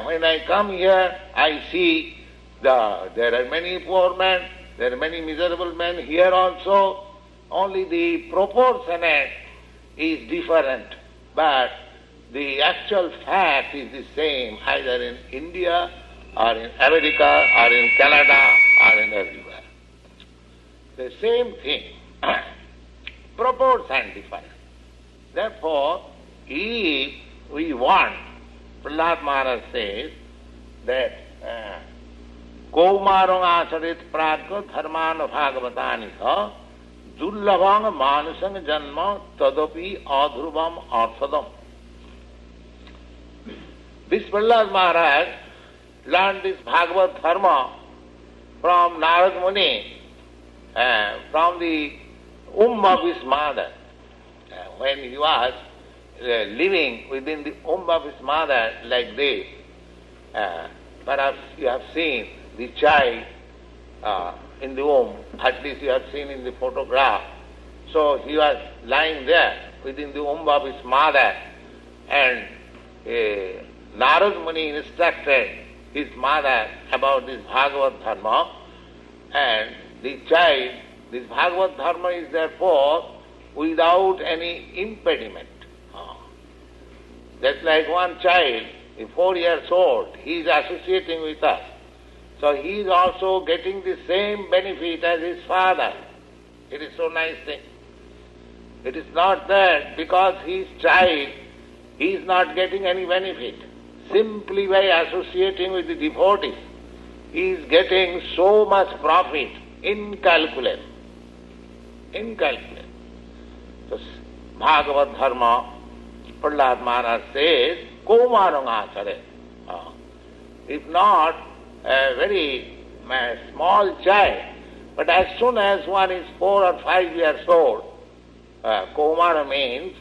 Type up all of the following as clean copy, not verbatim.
When I come here, I see there are many poor men, there are many miserable men here also. Only the proportionate is different, but the actual fact is the same, either in India or in America or in Canada or in everywhere. The same thing. Proportion different. Therefore, if we want, Prahlad Maharaj says that Kaumarang acharit pragya dharmana bhagavatani sa dullabang manusang janma tadapi adhruvam arthadam. This Prahlad Maharaj learned this Bhagavad Dharma from Narad Muni, from the womb of his mother. When he was living within the womb of his mother like this, perhaps you have seen the child in the womb, at least you have seen in the photograph. So he was lying there within the womb of his mother, and Narad Muni instructed his mother about this Bhagavad Dharma, and the child, this Bhagavad Dharma is therefore without any impediment. Just like one child, 4 years old, he is associating with us. So he is also getting the same benefit as his father. It is so nice thing. It is not that because he is child, he is not getting any benefit. Simply by associating with the devotees, he is getting so much profit, incalculable. Incalculable. So Bhagavad Dharma, Prahlad Maharaj says, Kaumarang achare. If not a very small child, but as soon as one is 4 or 5 years old, Kaumara means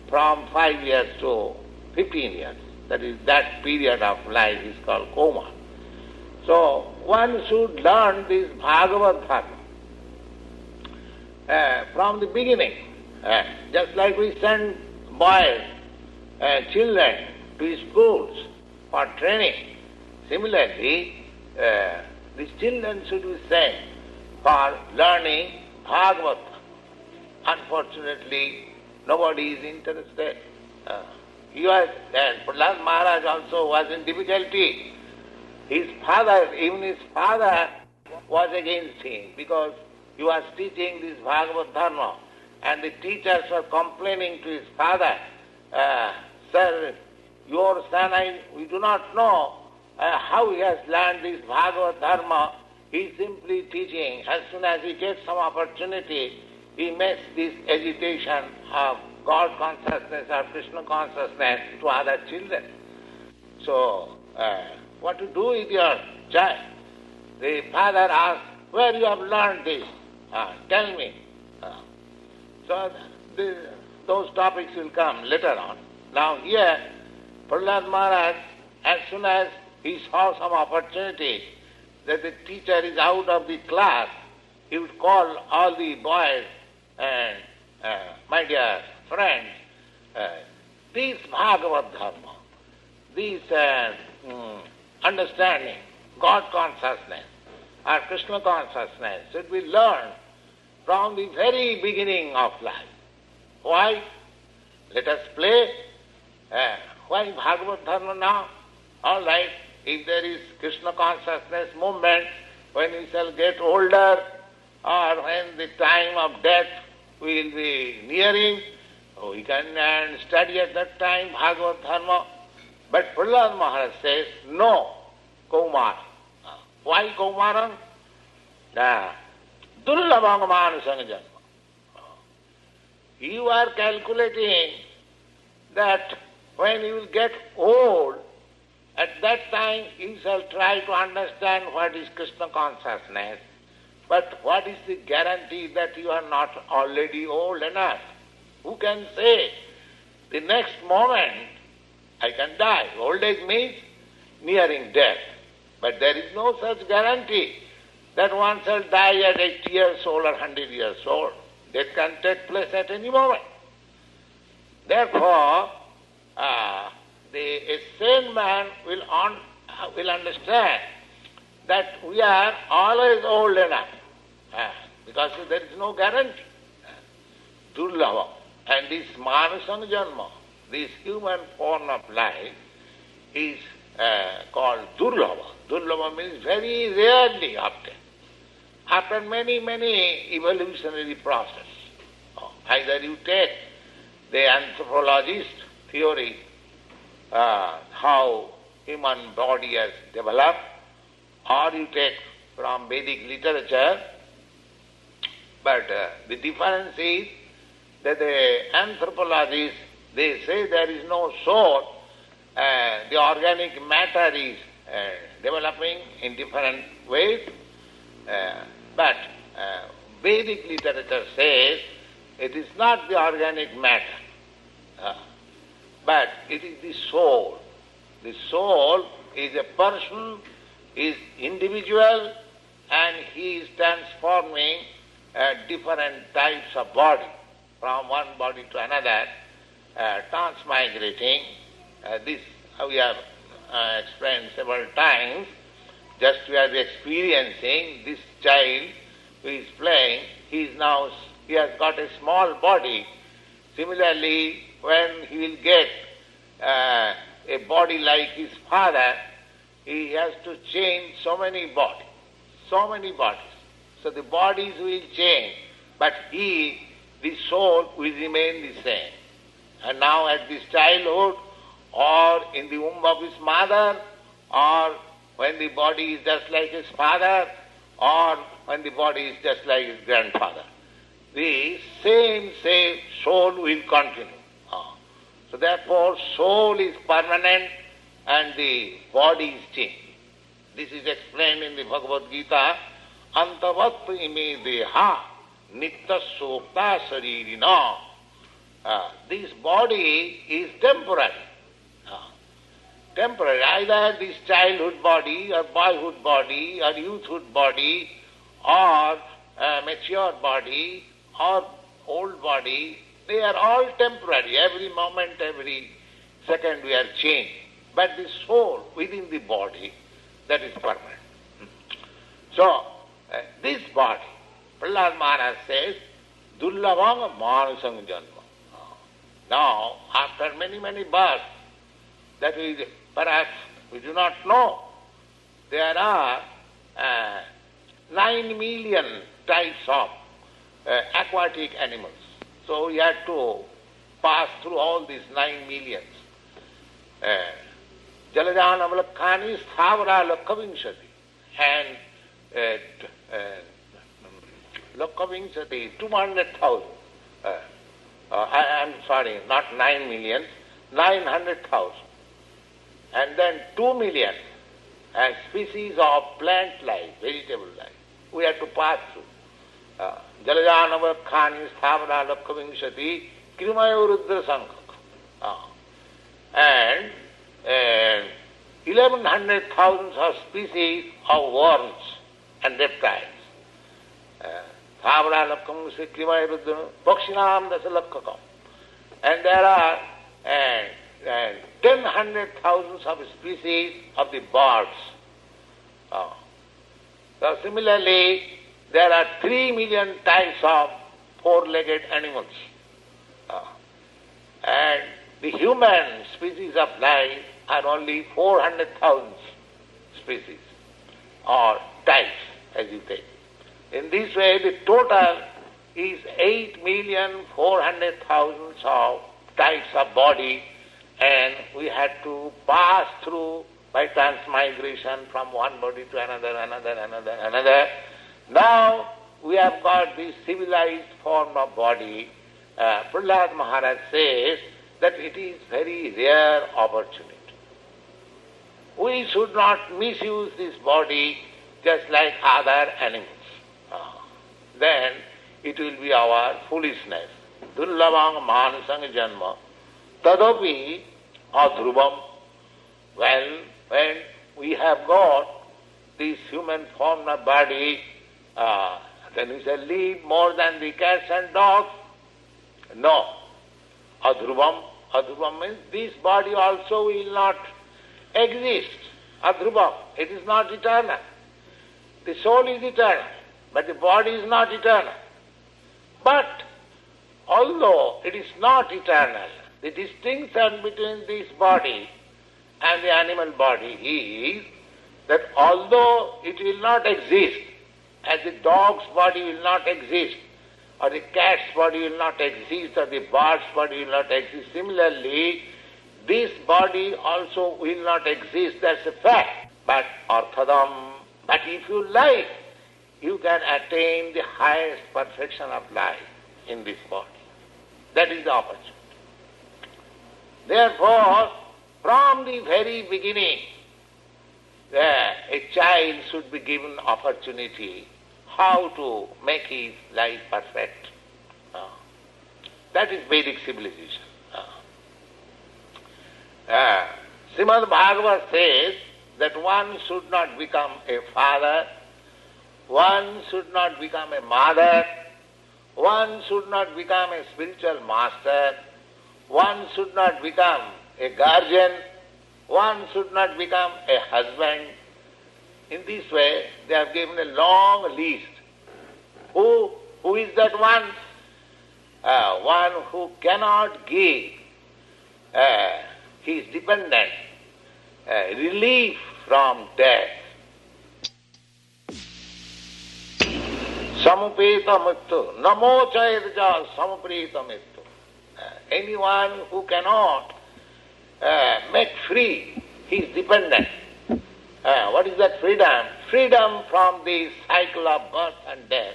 from 5 years to 15 years. That is, that period of life is called Kaumara. So one should learn this Bhagavad Dharma from the beginning. Just like we send boys, children to schools for training. Similarly, these children should be sent for learning Bhagavad. Unfortunately, nobody is interested. Prahlad Maharaj also was in difficulty. His father, even his father, was against him because he was teaching this Bhagavad Dharma, and the teachers were complaining to his father, Sir, your son, we do not know how he has learned this Bhagavad Dharma. He is simply teaching. As soon as he gets some opportunity, he makes this agitation of God consciousness or Krishna consciousness to other children. So, what to do with your child? The father asked, where you have learned this? Tell me. So, those topics will come later on. Now here, Prahlad Maharaj, as soon as he saw some opportunity that the teacher is out of the class, he would call all the boys and, my dear friends, this Bhagavad Dharma, this understanding, God consciousness or Krishna consciousness should be learned from the very beginning of life. Why? Let us play. Why Bhagavad Dharma now? All right, if there is Krishna consciousness movement, when we shall get older or when the time of death will be nearing, we can study at that time Bhagavad Dharma. But Prahlad Maharaj says, no, Kaumara. Why Kaumarang? Dullabang manusang janma. You are calculating that when you will get old, at that time you shall try to understand what is Krishna consciousness. But what is the guarantee that you are not already old enough? Who can say, the next moment I can die? Old age means nearing death. But there is no such guarantee that one shall die at 80 years old or 100 years old. Death can take place at any moment. Therefore, a sane man will understand that we are always old enough, because there is no guarantee. Durlava. And this manasang janma, this human form of life, is called durlava. Durlava means very rarely obtained. After many, many evolutionary process. Either you take the anthropologist theory, how human body has developed, or you take from Vedic literature, but the difference is that the anthropologists, they say there is no soul, the organic matter is developing in different ways, but Vedic literature says it is not the organic matter, but it is the soul. The soul is a person, is individual, and he is transforming different types of body from one body to another, transmigrating. This we have explained several times. Just we are experiencing this child who is playing, he has got a small body. Similarly, when he will get a body like his father, he has to change so many bodies. So the bodies will change, but the soul will remain the same. And now at this childhood, or in the womb of his mother, or when the body is just like his father, or when the body is just like his grandfather, the same soul will continue. So therefore, soul is permanent and the body is changing. This is explained in the Bhagavad Gita, Antavat ime deha nitta sokta saririna. This body is temporary. Temporary. Either this childhood body, or boyhood body, or youthhood body, or mature body, or old body, they are all temporary. Every moment, every second we are changing. But the soul within the body, that is permanent. So, this body, Prahlad Maharaj says, Dullabang Manasang Janma. Now, after many, many births, that perhaps we do not know, there are 9 million types of aquatic animals. So we had to pass through all these 9 millions. Jalajana Valakkani Sthavara Lakkavinshati, and Lakkavinshati, 200,000. I'm sorry, not 9 million, 900,000. And then 2 million species of plant life, vegetable life. We have to pass through. Jalajana Valakkani Sthavara Lakkavinshati, Krimayurudra Sankha. And 1,100,000 of species of worms and reptiles. Thavara lakkam sikrimaya ruddhana pakshinam dasa lakkakam. And there are 10,100,000 of species of the birds. So similarly, there are 3 million types of four-legged animals. And the human species of life are only 400,000 species, or types, as you take. In this way, the total is 8,400,000 of types of body, and we had to pass through by transmigration from one body to another. Now we have got this civilized form of body. Prahlad Maharaj says that it is very rare opportunity. We should not misuse this body just like other animals. Then it will be our foolishness. Dullabang manasang janma tadapi adhrubam. Well, when we have got this human form of body, then we shall live more than the cats and dogs. No. Adhrubam, Adhrubam means this body also will not exist. Adhrubam, it is not eternal. The soul is eternal, but the body is not eternal. But although it is not eternal, the distinction between this body and the animal body is that although it will not exist, as the dog's body will not exist, or the cat's body will not exist, or the bird's body will not exist, similarly, this body also will not exist, that's a fact. But arthadam, but if you like, you can attain the highest perfection of life in this body. That is the opportunity. Therefore, from the very beginning, a child should be given opportunity how to make his life perfect. That is Vedic civilization. Srimad Bhagavad says that one should not become a father, one should not become a mother, one should not become a spiritual master, one should not become a guardian, one should not become a husband. In this way, they have given a long list. Who is that one? One who cannot give his dependent relief from death. Samupeta mrityu, namo chayadja samuprita mrityu. Anyone who cannot make free his dependent. What is that freedom? Freedom from the cycle of birth and death.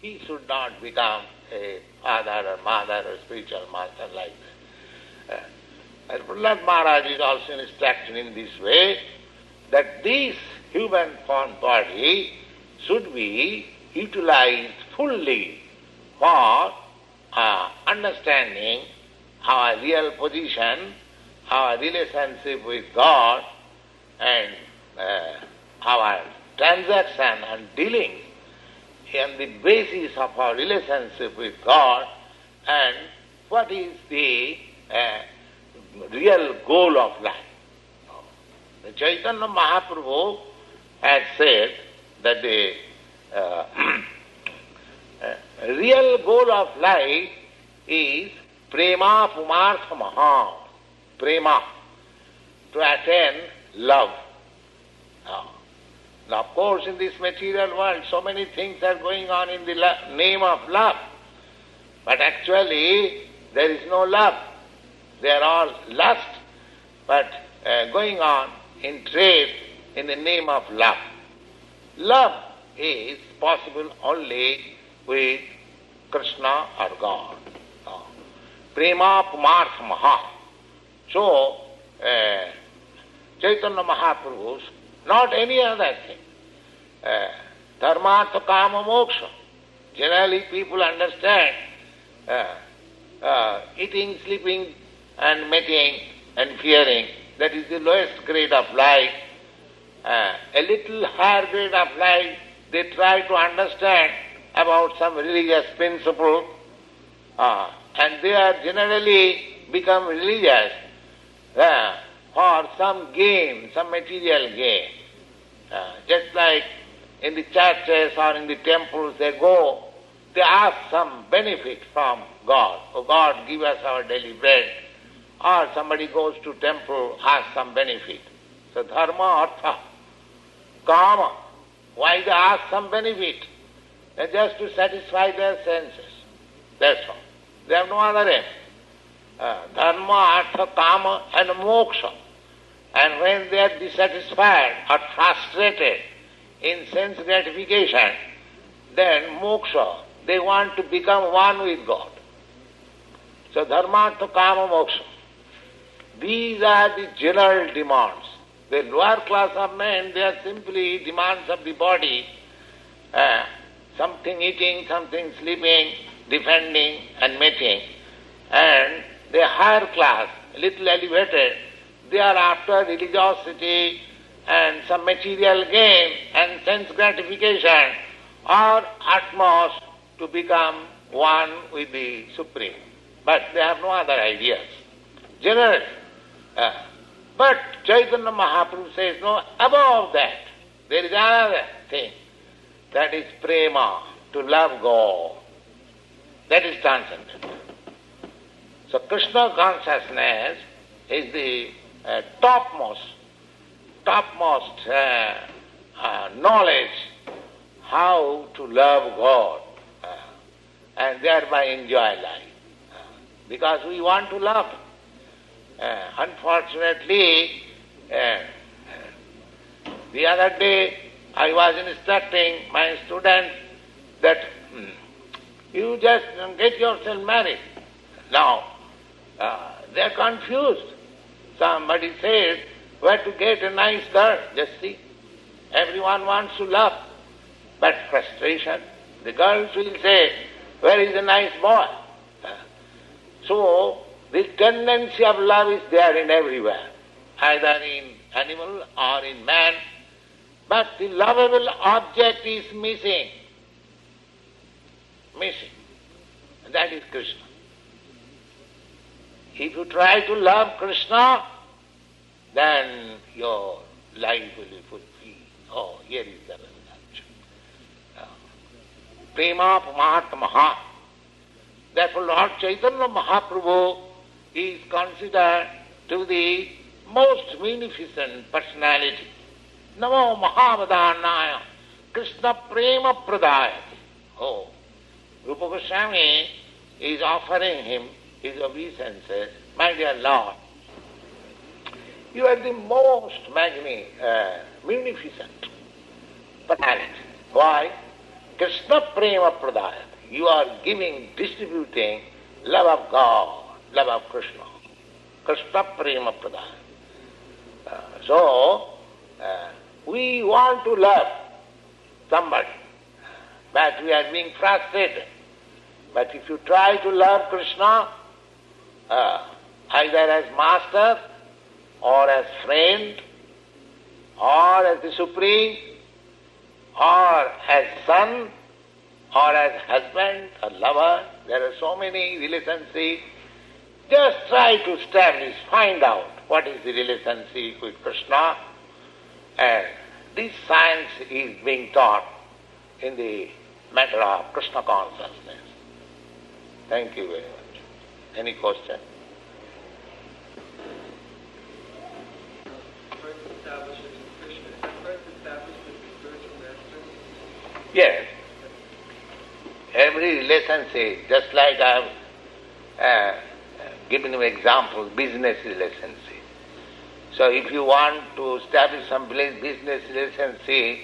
He should not become a father or mother or spiritual master like that. And Prahlad Maharaj is also instructed in this way that this human form body should be utilized fully for understanding our real position, our relationship with God, and our transaction and dealings on the basis of our relationship with God, and what is the real goal of life. The Chaitanya Mahaprabhu had said that the real goal of life is prema pumartha maha, prema, to attain love. Now, of course, in this material world, so many things are going on in the name of love. But actually, there is no love. They are all lust, but going on in trade in the name of love. Love is possible only with Krishna or God. Prema pumartha maha. So, Chaitanya Mahaprabhu's, not any other thing. Dharmartha kama moksha. Generally people understand eating, sleeping and mating and fearing, that is the lowest grade of life. A little higher grade of life, they try to understand about some religious principle, and they are generally become religious for some gain, some material gain. Just like in the churches or in the temples they go, they ask some benefit from God. Oh God, give us our daily bread. Or somebody goes to temple, asks some benefit. So dharma, artha, kama. Why they ask some benefit? Just to satisfy their senses. That's all. They have no other aim. Dharma, artha, kama and moksha. And when they are dissatisfied or frustrated in sense gratification, then moksha, they want to become one with God. So dharma, artha, kama, moksha. These are the general demands. The lower class of men, they are simply demands of the body, something eating, something sleeping, defending and mating. And the higher class, little elevated, they are after religiosity and some material gain and sense gratification, or at most to become one with the Supreme. But they have no other ideas. generous. But Chaitanya Mahaprabhu says, no, above that, there is another thing. That is prema, to love God. That is transcendent. So Krishna consciousness is the topmost knowledge how to love God and thereby enjoy life. Because we want to love. Unfortunately, the other day I was instructing my students that you just get yourself married. Now, they are confused. Somebody said, where to get a nice girl? Just see. Everyone wants to love. But frustration. The girls will say, where is a nice boy? So, the tendency of love is there in everywhere, either in animal or in man. But the lovable object is missing. Missing. That is Krishna. If you try to love Krishna, then your life will be fulfilled. Oh, here is the revelation. Prema Mahatmaha. Therefore Lord Chaitanya Mahaprabhu is considered to the most munificent personality. Namo Mahavadhanaya Krishna Prema Pradayati. Oh, Rupa Goswami is offering him his obeisances. My dear Lord, you are the most munificent personality. Why? Krishna Prema Pradayati. You are giving, distributing love of God, love of Krishna. Krishna Prema Pradayati. We want to love somebody, but we are being frustrated. But if you try to love Krishna, either as master, or as friend, or as the supreme, or as son, or as husband or lover, there are so many relationships. Just try to establish, find out what is the relationship with Krishna. And this science is being taught in the matter of Krishna consciousness. Thank you very much. Any question? Yes. Every relationship, just like I have given you example, business relationship. So if you want to establish some business relationship,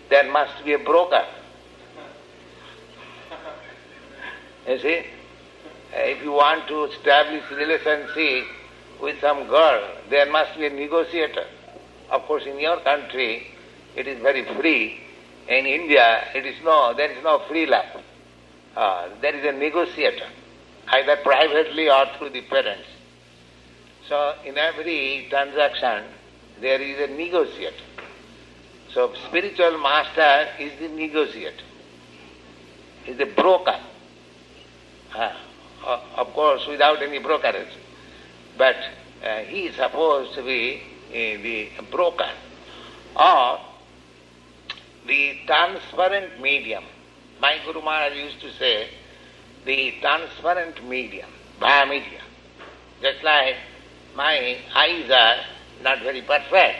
there must be a broker. You see? If you want to establish a relationship with some girl, there must be a negotiator. Of course, in your country, it is very free. In India, there is no free love. There is a negotiator, either privately or through the parents. So in every transaction, there is a negotiator. So spiritual master is the negotiator, is the broker. Of course, without any brokerage. But he is supposed to be the broker, or the transparent medium. My Guru Maharaj used to say, the transparent medium, via media. Just like my eyes are not very perfect,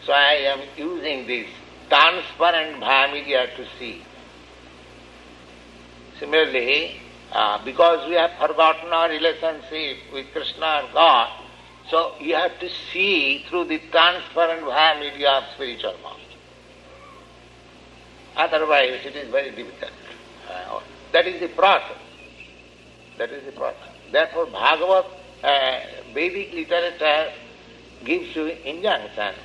so I am using this transparent via media to see. Similarly, because we have forgotten our relationship with Krishna or God, so you have to see through the transparent via media of spiritual master. Otherwise, it is very difficult. That is the process. That is the process. Therefore, Bhagavat, Vedic literature gives you injunction.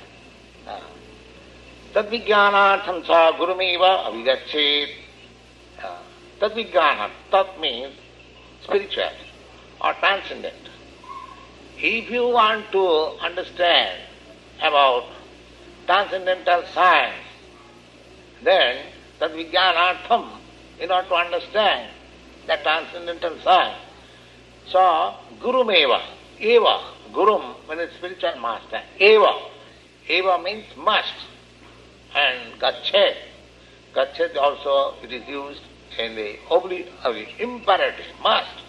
Tad vijnanartham sa gurumeva avidachet. Tad vijnanam. Tat means spiritual or transcendent. If you want to understand about transcendental science, then tad vijnanartham, in order to understand that transcendental science. So, gurumeva, Eva, Gurum means spiritual master. Eva. Eva means must. And Gachet. Gachet also it is used in the imperative, must.